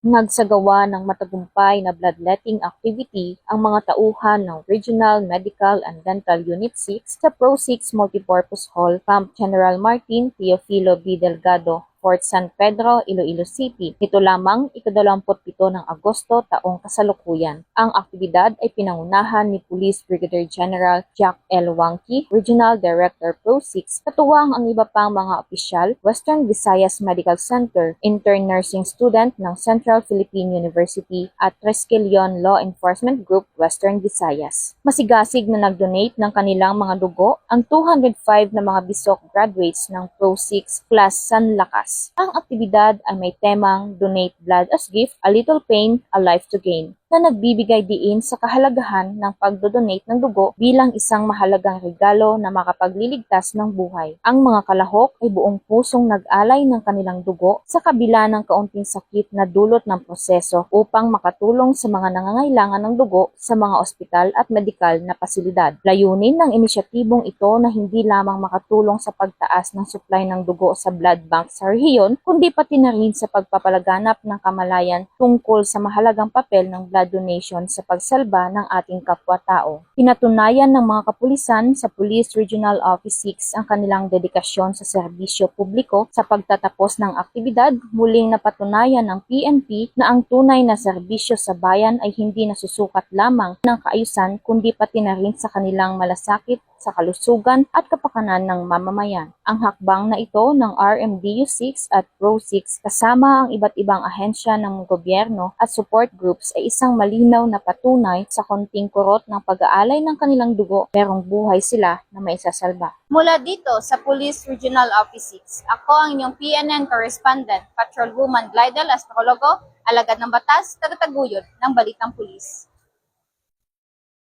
Nagsagawa ng matagumpay na bloodletting activity ang mga tauhan ng Regional Medical and Dental Unit 6 sa Pro 6 Multipurpose Hall, Camp General Martin Teofilo B. Delgado, Fort San Pedro, Iloilo City. Ito lamang ika-27 ng Agosto taong kasalukuyan. Ang aktibidad ay pinangunahan ni Police Brigadier General Jack L. Wangki, Regional Director Pro 6, katuwang ang iba pang mga opisyal, Western Visayas Medical Center, intern nursing student ng Central Philippine University at Triskelion Law Enforcement Group, Western Visayas. Masigasig na nag-donate ng kanilang mga dugo ang 205 na mga bisok graduates ng Pro 6 Class San Lakas. Ang aktibidad ay may temang Donate Blood as Gift, A Little Pain, A Life to Gain, na nagbibigay diin sa kahalagahan ng pagdodonate ng dugo bilang isang mahalagang regalo na makapagliligtas ng buhay. Ang mga kalahok ay buong pusong nag-alay ng kanilang dugo sa kabila ng kaunting sakit na dulot ng proseso upang makatulong sa mga nangangailangan ng dugo sa mga ospital at medikal na pasilidad. Layunin ng inisyatibong ito na hindi lamang makatulong sa pagtaas ng supply ng dugo sa blood bank sa rehiyon, kundi pati na rin sa pagpapalaganap ng kamalayan tungkol sa mahalagang papel ng blood donation sa pagsalba ng ating kapwa-tao. Pinatunayan ng mga kapulisan sa Police Regional Office 6 ang kanilang dedikasyon sa serbisyo publiko sa pagtatapos ng aktibidad. Muling napatunayan ng PNP na ang tunay na serbisyo sa bayan ay hindi nasusukat lamang ng kaayusan kundi pati na rin sa kanilang malasakit sa kalusugan at kapakanan ng mamamayan. Ang hakbang na ito ng RMDU 6 at Pro 6 kasama ang iba't ibang ahensya ng gobyerno at support groups ay isang malinaw na patunay sa konting kurot ng pag-aalay ng kanilang dugo, merong buhay sila na maisasalba. Mula dito sa Police Regional Office 6, ako ang inyong PNN correspondent, Patrolwoman Glidel Astrologo, alagad ng batas, tagataguyod ng Balitang Pulis.